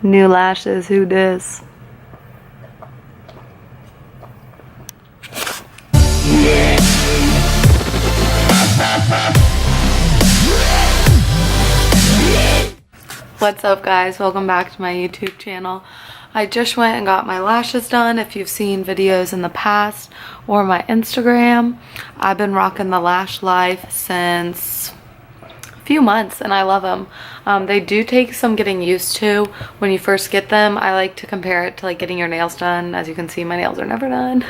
New lashes, who dis? What's up guys, welcome back to my YouTube channel. I just went and got my lashes done. If you've seen videos in the past or my Instagram, I've been rocking the Lash Life since a few months and I love them. They do take some getting used to when you first get them. I like to compare it to like getting your nails done. As you can see, my nails are never done.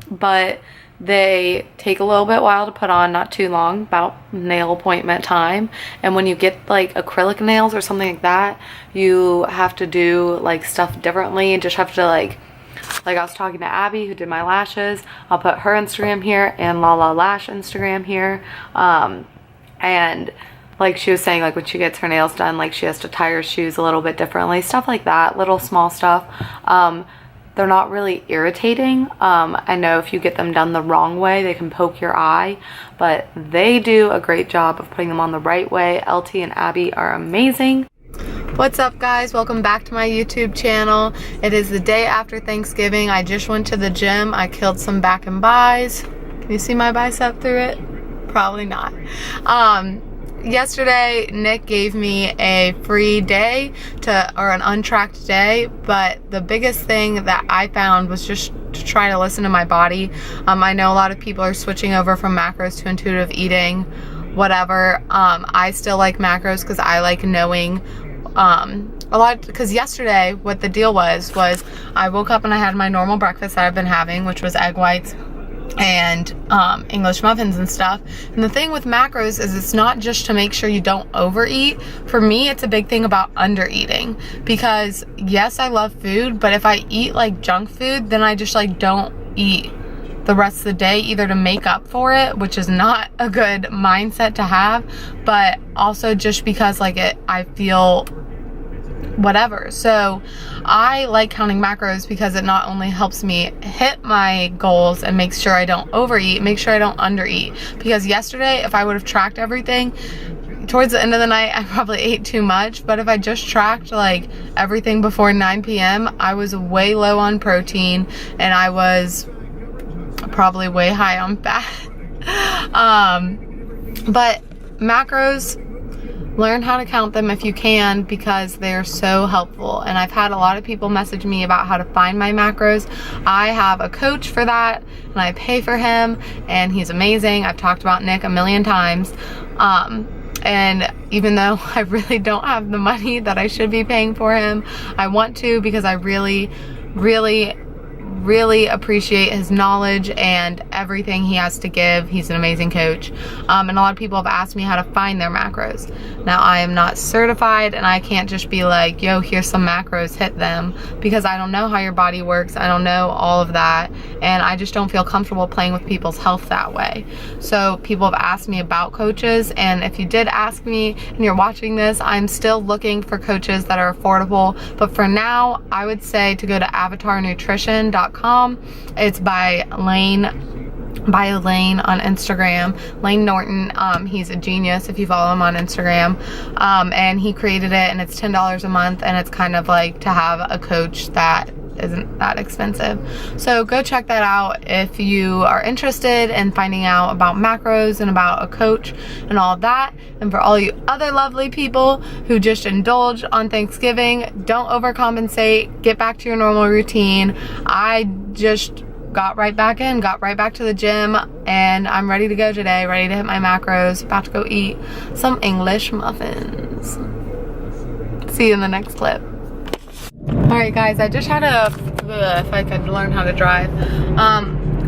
But they take a little bit while to put on, not too long, about nail appointment time. And when you get like acrylic nails or something like that, you have to do like stuff differently and just have to like I was talking to Abby who did my lashes. I'll put her Instagram here and Lala Lash Instagram here. And like she was saying, like when she gets her nails done, like she has to tie her shoes a little bit differently, stuff like that, little small stuff. They're not really irritating. I know if you get them done the wrong way, they can poke your eye, but they do a great job of putting them on the right way. LT and Abby are amazing. What's up guys, welcome back to my YouTube channel. It is the day after Thanksgiving. I just went to the gym. I killed some back and buys. Can you see my bicep through it? Probably not. Yesterday Nick gave me a free day or an untracked day, but the biggest thing that I found was just to try to listen to my body. I know a lot of people are switching over from macros to intuitive eating, whatever. I still like macros because I like knowing a lot, because yesterday what the deal was I woke up and I had my normal breakfast that I've been having, which was egg whites and English muffins and stuff. And the thing with macros is it's not just to make sure you don't overeat. For me, it's a big thing about undereating, because yes, I love food, but if I eat like junk food, then I just like don't eat the rest of the day, either to make up for it, which is not a good mindset to have, but also just because like I feel whatever. So I like counting macros because it not only helps me hit my goals and make sure I don't overeat, make sure I don't undereat. Because yesterday, if I would have tracked everything, towards the end of the night, I probably ate too much. But if I just tracked like everything before 9 p.m., I was way low on protein and I was probably way high on fat. But macros, learn how to count them if you can, because they're so helpful. And I've had a lot of people message me about how to find my macros. I have a coach for that and I pay for him and he's amazing. I've talked about Nick a million times. And even though I really don't have the money that I should be paying for him, I want to, because I really appreciate his knowledge and everything he has to give. He's an amazing coach. And a lot of people have asked me how to find their macros. Now, I am not certified and I can't just be like, yo, here's some macros, hit them, because I don't know how your body works. I don't know all of that. And I just don't feel comfortable playing with people's health that way. So people have asked me about coaches. And if you did ask me and you're watching this, I'm still looking for coaches that are affordable. But for now, I would say to go to avatarnutrition.com. It's by Lane on Instagram, Lane Norton. He's a genius if you follow him on Instagram. And he created it and it's $10 a month, and it's kind of like to have a coach that isn't that expensive. So go check that out if you are interested in finding out about macros and about a coach and all of that. And for all you other lovely people who just indulge on Thanksgiving, don't overcompensate, get back to your normal routine. I just got right back to the gym, and I'm ready to go today, ready to hit my macros, about to go eat some English muffins. See you in the next clip. Alright guys, I just had if I could learn how to drive,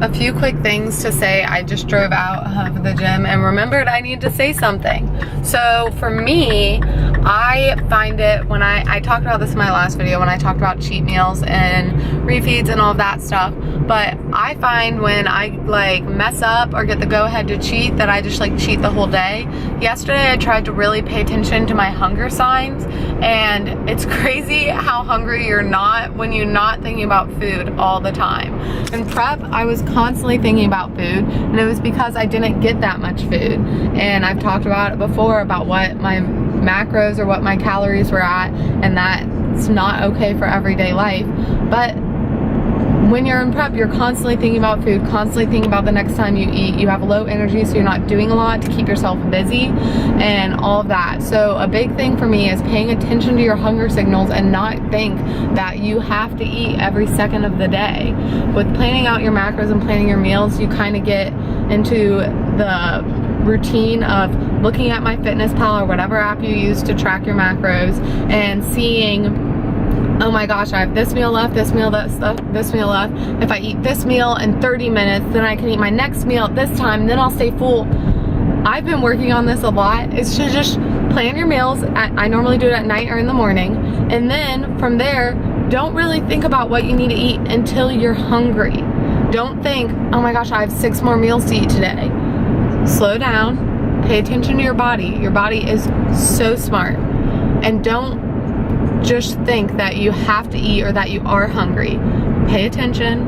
a few quick things to say. I just drove out of the gym and remembered I need to say something. So for me, I find it when I talked about this in my last video when I talked about cheat meals and refeeds and all of that stuff, but I find when I like mess up or get the go ahead to cheat that I just like cheat the whole day. Yesterday I tried to really pay attention to my hunger signs, and it's crazy how hungry you're not when you're not thinking about food all the time. In prep, I was constantly thinking about food, and it was because I didn't get that much food. And I've talked about it before about what my macros or what my calories were at, and that's not okay for everyday life. But when you're in prep, you're constantly thinking about food, constantly thinking about the next time you eat. You have low energy, so you're not doing a lot to keep yourself busy and all of that. So a big thing for me is paying attention to your hunger signals and not think that you have to eat every second of the day. With planning out your macros and planning your meals, you kind of get into the routine of looking at MyFitnessPal or whatever app you use to track your macros and seeing, oh my gosh, I have this meal left, this meal left. If I eat this meal in 30 minutes, then I can eat my next meal at this time, then I'll stay full. I've been working on this a lot. It's to just plan your meals. I normally do it at night or in the morning. And then from there, don't really think about what you need to eat until you're hungry. Don't think, oh my gosh, I have 6 more meals to eat today. Slow down, pay attention to your body. Your body is so smart. And don't just think that you have to eat or that you are hungry. Pay attention,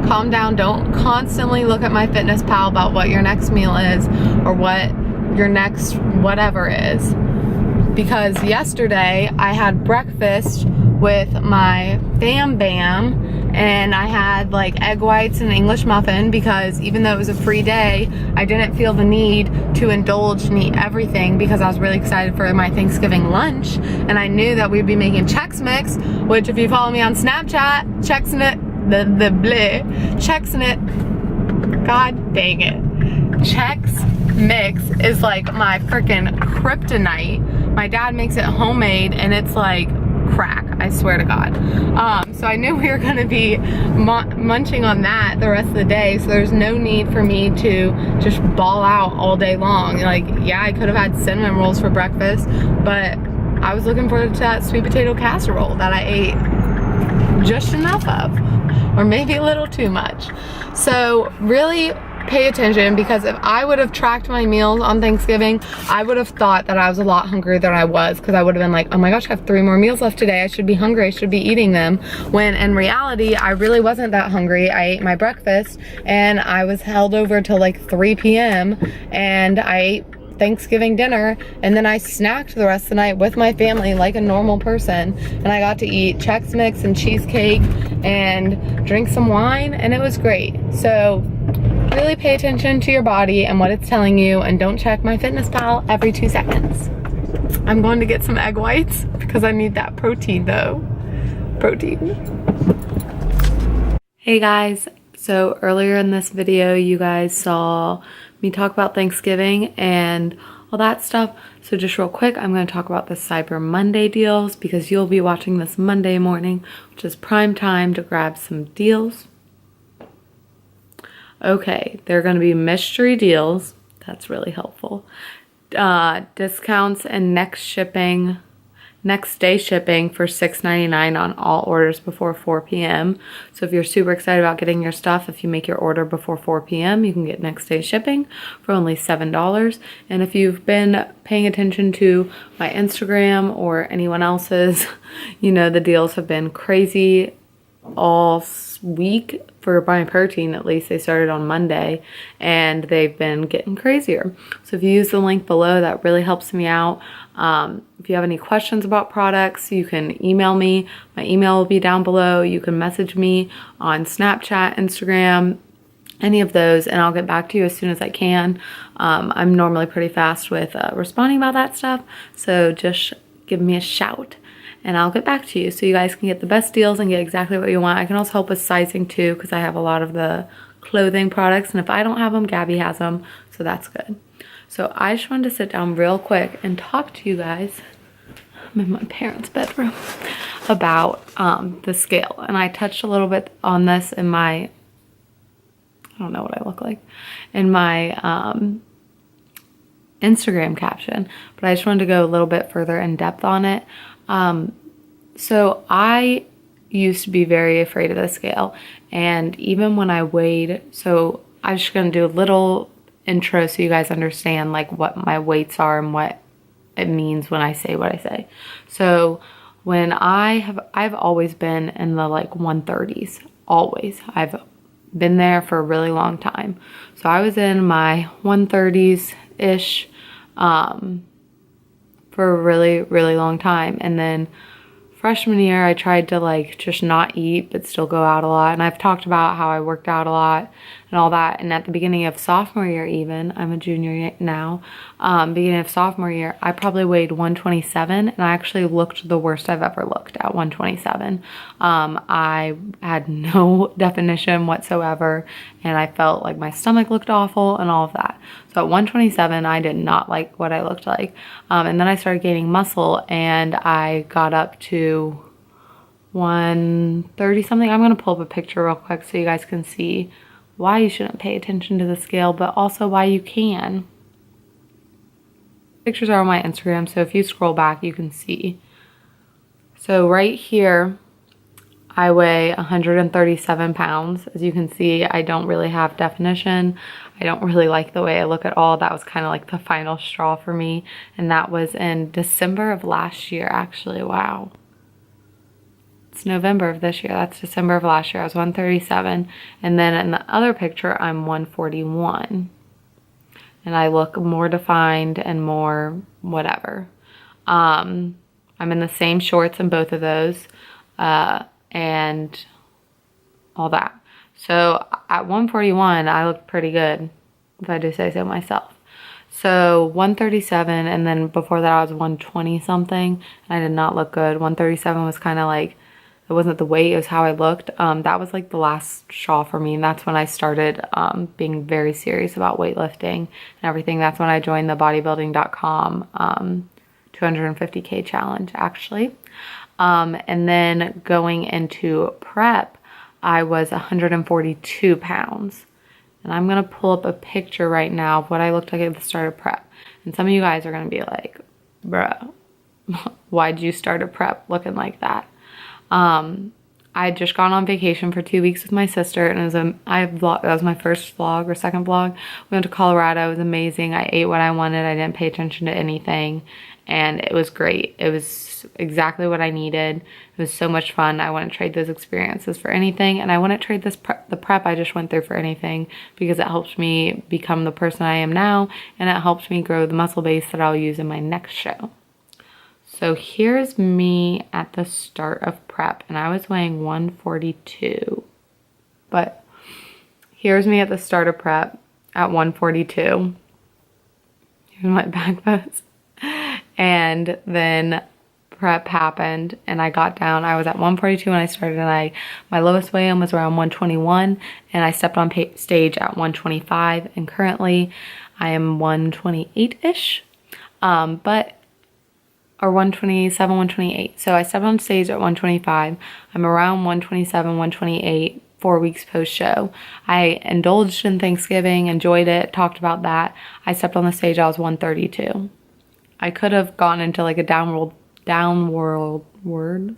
calm down. Don't constantly look at MyFitnessPal about what your next meal is or what your next whatever is. Because yesterday I had breakfast with my Bam Bam and I had like egg whites and English muffin, because even though it was a free day, I didn't feel the need to indulge and eat everything because I was really excited for my Thanksgiving lunch, and I knew that we'd be making Chex Mix, which if you follow me on Snapchat, God dang it. Chex Mix is like my freaking kryptonite. My dad makes it homemade and it's like crack, I swear to God. So I knew we were gonna be munching on that the rest of the day, so there's no need for me to just ball out all day long. Like, yeah, I could have had cinnamon rolls for breakfast, but I was looking forward to that sweet potato casserole that I ate just enough of, or maybe a little too much. So really pay attention, because if I would have tracked my meals on Thanksgiving, I would have thought that I was a lot hungrier than I was, because I would have been like, oh my gosh, I have 3 more meals left today. I should be hungry. I should be eating them. When in reality, I really wasn't that hungry. I ate my breakfast and I was held over till like 3 p.m. and I ate Thanksgiving dinner, and then I snacked the rest of the night with my family like a normal person, and I got to eat Chex Mix and cheesecake and drink some wine, and it was great. So really pay attention to your body and what it's telling you, and don't check MyFitnessPal every 2 seconds. I'm going to get some egg whites because I need that protein though. Protein. Hey guys, so earlier in this video you guys saw me talk about Thanksgiving and all that stuff. So just real quick, I'm going to talk about the Cyber Monday deals, because you'll be watching this Monday morning, which is prime time to grab some deals. Okay, they're going to be mystery deals. That's really helpful. Discounts and next day shipping for $6.99 on all orders before 4 p.m. So if you're super excited about getting your stuff, if you make your order before 4 p.m., you can get next day shipping for only $7. And if you've been paying attention to my Instagram or anyone else's, you know the deals have been crazy all week. For my protein, at least they started on Monday and they've been getting crazier. So if you use the link below, that really helps me out. If you have any questions about products, you can email me. My email will be down below. You can message me on Snapchat, Instagram, any of those, and I'll get back to you as soon as I can. I'm normally pretty fast with responding about that stuff, so just give me a shout and I'll get back to you so you guys can get the best deals and get exactly what you want. I can also help with sizing too, because I have a lot of the clothing products, and if I don't have them, Gabby has them, so that's good. So I just wanted to sit down real quick and talk to you guys, I'm in my parents' bedroom, about the scale. And I touched a little bit on this in my, I don't know what I look like, in my Instagram caption, but I just wanted to go a little bit further in depth on it. So I used to be very afraid of the scale, and even when I weighed, so I'm just going to do a little intro so you guys understand like what my weights are and what it means when I say what I say. So when I've always been in the like 130s, always. I've been there for a really long time. So I was in my 130s-ish, for a really, really long time. And then freshman year, I tried to like just not eat but still go out a lot. And I've talked about how I worked out a lot and all that. And at the beginning of sophomore year even, I'm a junior now, beginning of sophomore year, I probably weighed 127 and I actually looked the worst I've ever looked at 127. I had no definition whatsoever and I felt like my stomach looked awful and all of that. So at 127, I did not like what I looked like. And then I started gaining muscle and I got up to 130 something. I'm gonna pull up a picture real quick so you guys can see why you shouldn't pay attention to the scale, but also why you can. Pictures are on my Instagram, so if you scroll back, you can see. So right here, I weigh 137 pounds. As you can see, I don't really have definition. I don't really like the way I look at all. That was kind of like the final straw for me. And that was in December of last year, actually. Wow. It's November of this year. That's December of last year. I was 137. And then in the other picture, I'm 141. And I look more defined and more whatever. I'm in the same shorts in both of those. And all that. So at 141, I look pretty good, if I do say so myself. So 137, and then before that I was 120 something, and I did not look good. 137 was kind of like, it wasn't the weight, it was how I looked. That was like the last straw for me, and that's when I started being very serious about weightlifting and everything. That's when I joined the bodybuilding.com 250K challenge, actually. And then going into prep, I was 142 pounds. And I'm going to pull up a picture right now of what I looked like at the start of prep. And some of you guys are going to be like, bruh, why'd you start a prep looking like that? I had just gone on vacation for 2 weeks with my sister, and it was that was my first vlog or second vlog. We went to Colorado. It was amazing. I ate what I wanted. I didn't pay attention to anything, and it was great. It was exactly what I needed. It was so much fun. I wouldn't trade those experiences for anything, and I wouldn't trade the prep I just went through for anything, because it helps me become the person I am now, and it helps me grow the muscle base that I'll use in my next show. So here's me at the start of prep, and I was weighing 142. But here's me at the start of prep at 142. Here's my back pose. And then prep happened, and I got down. I was at 142 when I started, and my lowest weigh-in was around 121, and I stepped on stage at 125, and currently I am 128-ish. Or 127, 128. So I stepped on stage at 125. I'm around 127, 128, 4 weeks post-show. I indulged in Thanksgiving, enjoyed it, talked about that. I stepped on the stage, I was 132. I could have gone into like a downward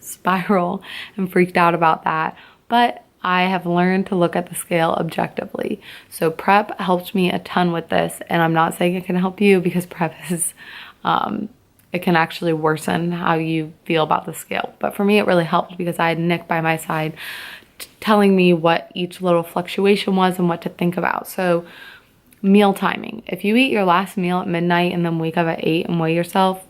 spiral and freaked out about that, but I have learned to look at the scale objectively. So prep helped me a ton with this, and I'm not saying it can help you, because prep is, it can actually worsen how you feel about the scale. But for me, it really helped because I had Nick by my side telling me what each little fluctuation was and what to think about. So meal timing. If you eat your last meal at midnight and then wake up at 8 and weigh yourself,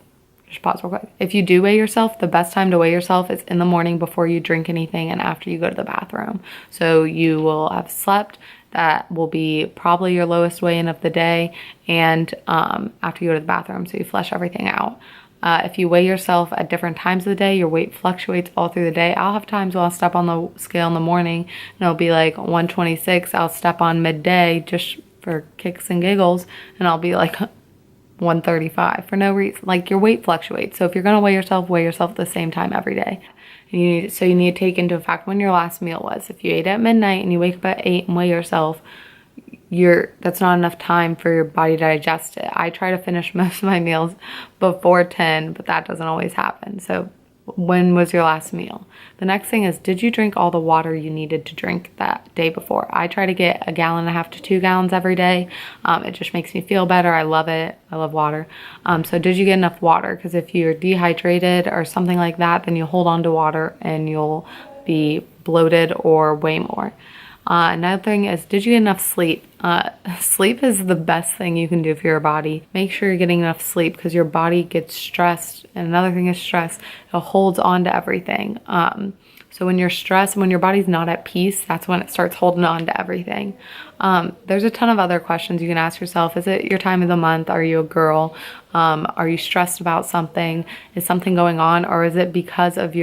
just pause real quick. If you do weigh yourself, the best time to weigh yourself is in the morning before you drink anything and after you go to the bathroom. So you will have slept. That will be probably your lowest weigh-in of the day, and after you go to the bathroom, so you flush everything out. If you weigh yourself at different times of the day, your weight fluctuates all through the day. I'll have times where I'll step on the scale in the morning and it'll be like 126. I'll step on midday just for kicks and giggles, and I'll be like 135 for no reason. Like, your weight fluctuates. So if you're gonna weigh yourself at the same time every day. And you need to take into effect when your last meal was. If you ate at midnight and you wake up at 8 and weigh yourself, that's not enough time for your body to digest it. I try to finish most of my meals before 10, but that doesn't always happen. So when was your last meal? The next thing is, did you drink all the water you needed to drink that day before? I try to get 1.5 gallons to 2 gallons every day. It just makes me feel better. I love it. I love water. So did you get enough water? Because if you're dehydrated or something like that, then you'll hold on to water and you'll be bloated or weigh more. Another thing is, did you get enough sleep? Sleep is the best thing you can do for your body. Make sure you're getting enough sleep because your body gets stressed. And another thing is stress. It holds on to everything. So when you're stressed, when your body's not at peace, that's when it starts holding on to everything. There's a ton of other questions you can ask yourself. Is it your time of the month? Are you a girl? Are you stressed about something? Is something going on? Or is it because of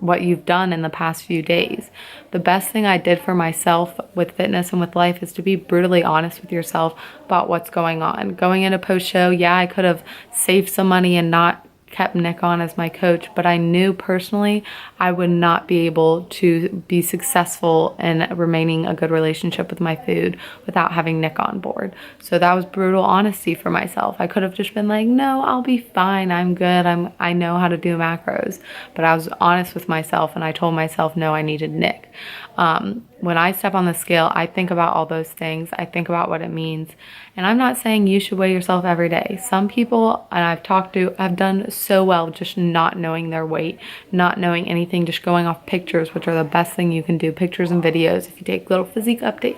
what you've done in the past few days? The best thing I did for myself with fitness and with life is to be brutally honest with yourself about what's going on. Going into post-show, yeah, I could have saved some money and not kept Nick on as my coach, but I knew personally I would not be able to be successful in remaining a good relationship with my food without having Nick on board. So that was brutal honesty for myself. I could have just been like, no, I'll be fine. I'm good. I know how to do macros. But I was honest with myself and I told myself, no, I needed Nick. When I step on the scale, I think about all those things. I think about what it means. And I'm not saying you should weigh yourself every day. Some people, and I've talked to, have done so well just not knowing their weight, not knowing anything, just going off pictures, which are the best thing you can do. Pictures and videos, if you take little physique updates.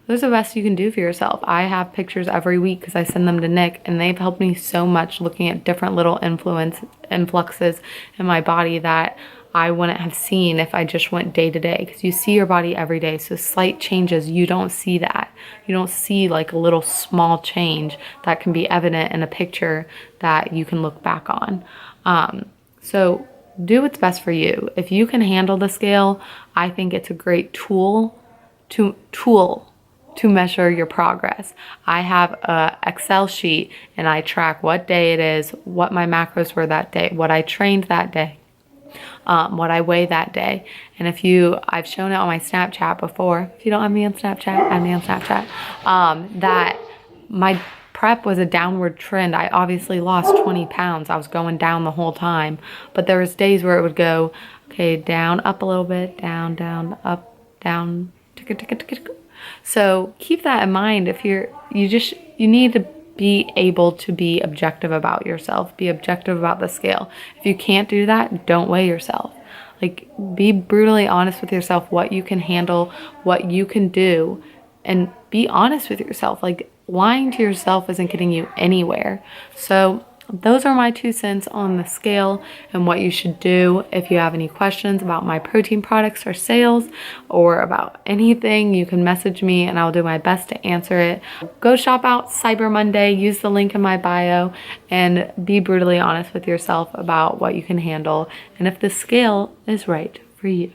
Those are the best you can do for yourself. I have pictures every week because I send them to Nick, and they've helped me so much looking at different little influxes in my body that I wouldn't have seen if I just went day to day, because you see your body every day. So slight changes, you don't see that. You don't see like a little small change that can be evident in a picture that you can look back on. So do what's best for you. If you can handle the scale, I think it's a great tool to measure your progress. I have a Excel sheet and I track what day it is, what my macros were that day, what I trained that day, what I weigh that day. And I've shown it on my Snapchat before. If you don't have me on Snapchat, add me on Snapchat. That my prep was a downward trend. I obviously lost 20 pounds. I was going down the whole time. But there was days where it would go, okay, down, up a little bit, down, down, up, down, so keep that in mind. If you need to be able to be objective about yourself, be objective about the scale. If you can't do that, don't weigh yourself. Like, be brutally honest with yourself, what you can handle, what you can do, and be honest with yourself. Like, lying to yourself isn't getting you anywhere. So those are my 2 cents on the scale and what you should do. If you have any questions about my protein products or sales or about anything, you can message me and I'll do my best to answer it. Go shop out Cyber Monday, use the link in my bio, and be brutally honest with yourself about what you can handle and if the scale is right for you.